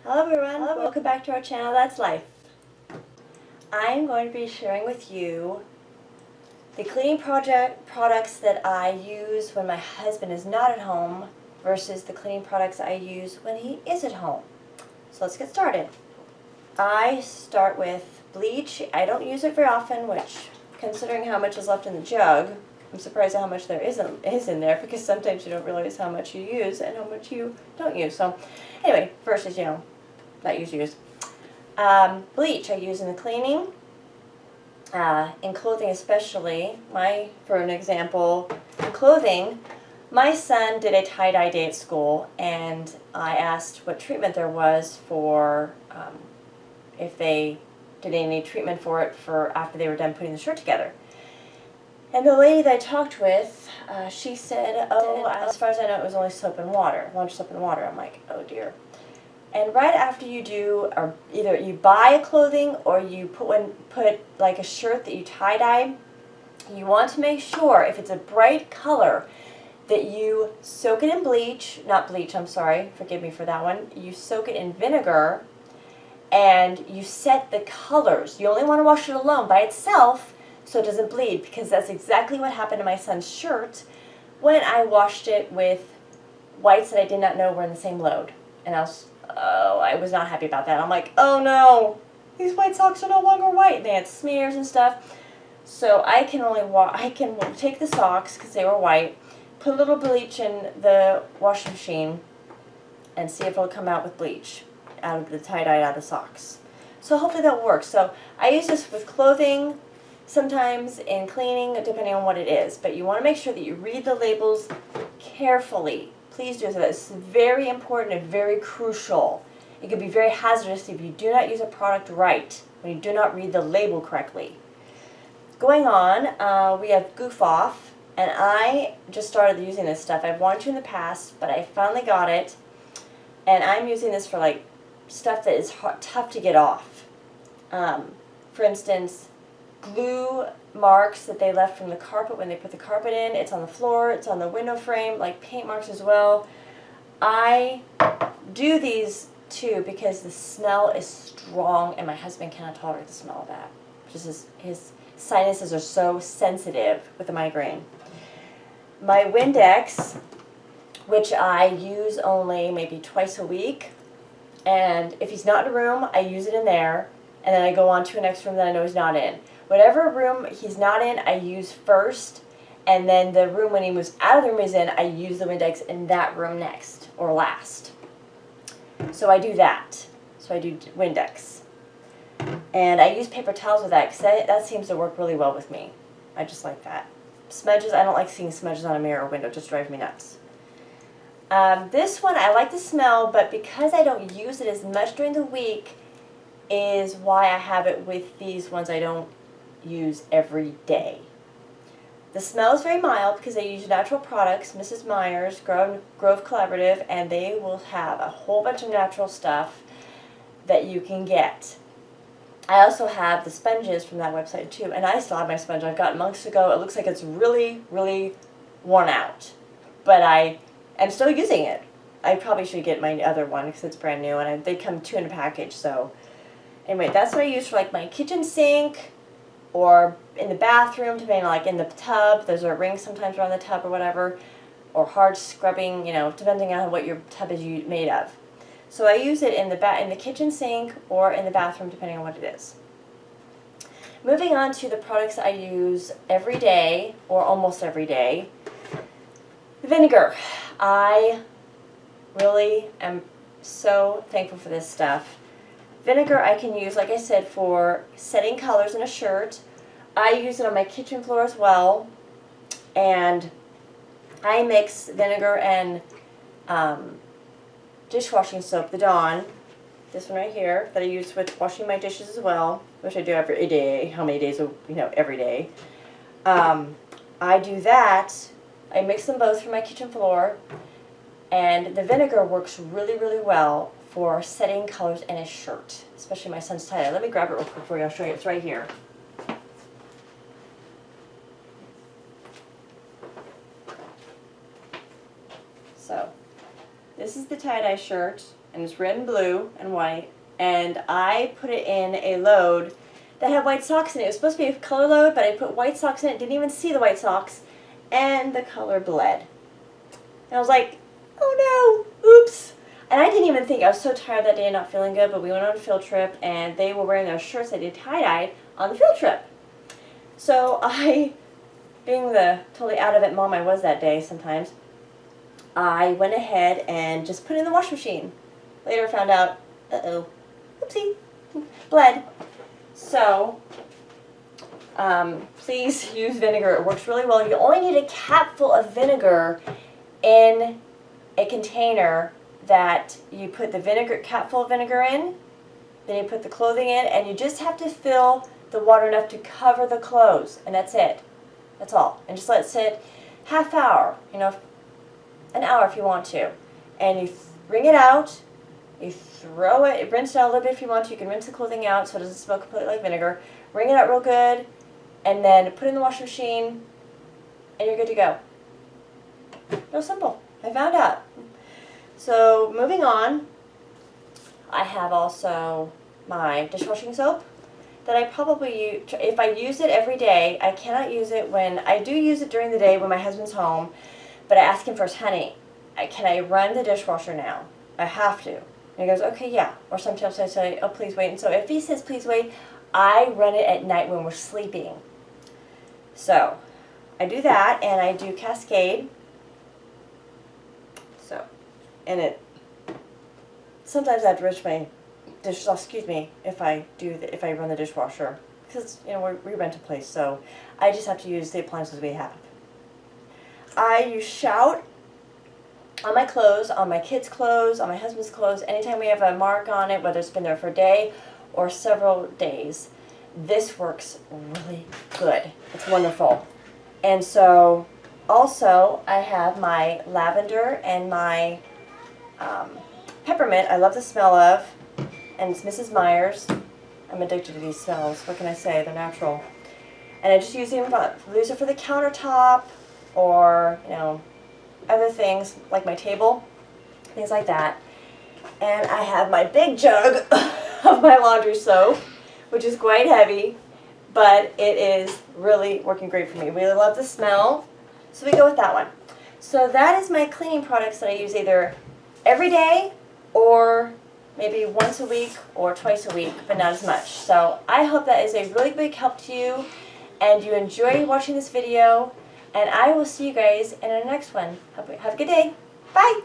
Hello everyone, welcome back to our channel, That's Life. I'm going to be sharing with you the cleaning products that I use when my husband is not at home versus the cleaning products I use when he is at home. So let's get started. I start with bleach. I don't use it very often, which, considering how much is left in the jug, I'm surprised at how much there is in there, because sometimes you don't realize how much you use and how much you don't use. So anyway, versus, that you use. Bleach I use in the cleaning, in clothing especially. For an example, in clothing, my son did a tie-dye day at school, and I asked what treatment there was for, if they did any treatment for it for after they were done putting the shirt together. And the lady that I talked with, she said, oh, as far as I know, it was only soap and water, lunch soap and water. I'm like, oh dear. And right after you do, or either you buy a clothing or you put like a shirt that you tie-dye, you want to make sure, if it's a bright color, that you soak it in bleach, not bleach, I'm sorry, forgive me for that one. You soak it in vinegar and you set the colors. You only want to wash it alone by itself so it doesn't bleed, because that's exactly what happened to my son's shirt when I washed it with whites that I did not know were in the same load. And I was not happy about that. I'm like, oh no, these white socks are no longer white. They had smears and stuff. So I can take the socks, because they were white, put a little bleach in the washing machine, and see if it'll come out with bleach out of the tie-dye out of the socks. So hopefully that works. So I use this with clothing, sometimes in cleaning, depending on what it is. But you want to make sure that you read the labels carefully. Please do so. It's very important and very crucial. It can be very hazardous if you do not use a product right, when you do not read the label correctly. Going on, we have Goof Off, and I just started using this stuff. I've wanted to in the past, but I finally got it, and I'm using this for like stuff that is tough to get off. For instance, glue marks that they left from the carpet when they put the carpet in. It's on the floor, it's on the window frame, like paint marks as well. I do these too because the smell is strong and my husband cannot tolerate the smell of that. Just his sinuses are so sensitive with the migraine. My Windex, which I use only maybe twice a week, and if he's not in a room, I use it in there, and then I go on to a next room that I know he's not in. Whatever room he's not in, I use first, and then the room when he moves out of the room he's in, I use the Windex in that room next, or last. So I do that. So I do Windex. And I use paper towels with that, because that seems to work really well with me. I just like that. Smudges, I don't like seeing smudges on a mirror or window, it just drives me nuts. This one, I like the smell, but because I don't use it as much during the week, is why I have it with these ones I don't use every day. The smell is very mild because they use natural products, Mrs. Meyer's, Grove Collaborative, and they will have a whole bunch of natural stuff that you can get. I also have the sponges from that website too, and I still have my sponge. I've gotten months ago. It looks like it's really, really worn out, but I am still using it. I probably should get my other one because it's brand new, and they come 2 in a package. So anyway, that's what I use for like my kitchen sink, or in the bathroom, depending on like in the tub. There's a ring sometimes around the tub or whatever, or hard scrubbing, depending on what your tub is made of. So I use it in the kitchen sink or in the bathroom, depending on what it is. Moving on to the products I use every day, or almost every day. Vinegar. I really am so thankful for this stuff. Vinegar I can use, like I said, for setting colors in a shirt. I use it on my kitchen floor as well. And I mix vinegar and dishwashing soap, the Dawn, this one right here, that I use with washing my dishes as well, which I do every day. How many days, every day. I do that. I mix them both for my kitchen floor. And the vinegar works really, really well for setting colors in a shirt, especially my son's tie-dye. Let me grab it real quick for you. I'll show you. It's right here. So, this is the tie-dye shirt, and it's red and blue and white, and I put it in a load that had white socks in it. It was supposed to be a color load, but I put white socks in it, didn't even see the white socks, and the color bled. And I was like, oh no, oops. And I didn't even think, I was so tired that day and not feeling good, but we went on a field trip, and they were wearing their shirts they did tie-dyed on the field trip. So I, being the totally out of it mom I was that day sometimes, I went ahead and just put it in the washing machine. Later found out, uh-oh, oopsie, bled. So, please use vinegar. It works really well. You only need a capful of vinegar in a container that you put the vinegar, capful of vinegar in, then you put the clothing in, and you just have to fill the water enough to cover the clothes, and that's it. That's all. And just let it sit half hour, you know, an hour if you want to. And you wring it out, you throw it, rinse it out a little bit if you want to. You can rinse the clothing out so it doesn't smell completely like vinegar. Wring it out real good, and then put it in the washing machine, and you're good to go. Real simple. I found out. So moving on, I have also my dishwashing soap that I probably use. If I use it every day, I cannot use it when, I do use it during the day when my husband's home, but I ask him first, honey, can I run the dishwasher now? I have to. And he goes, okay, yeah. Or sometimes I say, oh, please wait. And so if he says, please wait, I run it at night when we're sleeping. So I do that, and I do Cascade. So, and it, sometimes I have to rinse my dish, excuse me, if I run the dishwasher, because, you know, we rent a place, so I just have to use the appliances we have. I use Shout on my clothes, on my kids' clothes, on my husband's clothes, anytime we have a mark on it, whether it's been there for a day or several days. This works really good. It's wonderful. And so, also, I have my lavender and my peppermint I love the smell of, and it's Mrs. Meyer's. I'm addicted to these smells. What can I say? They're natural. And I just use them for the countertop, or, you know, other things like my table, things like that. And I have my big jug of my laundry soap, which is quite heavy, but it is really working great for me. We really love the smell, so we go with that one. So that is my cleaning products that I use either every day or maybe once a week or twice a week, but not as much. So I hope that is a really big help to you, and you enjoy watching this video, and I will see you guys in our next one. Have a good day. Bye!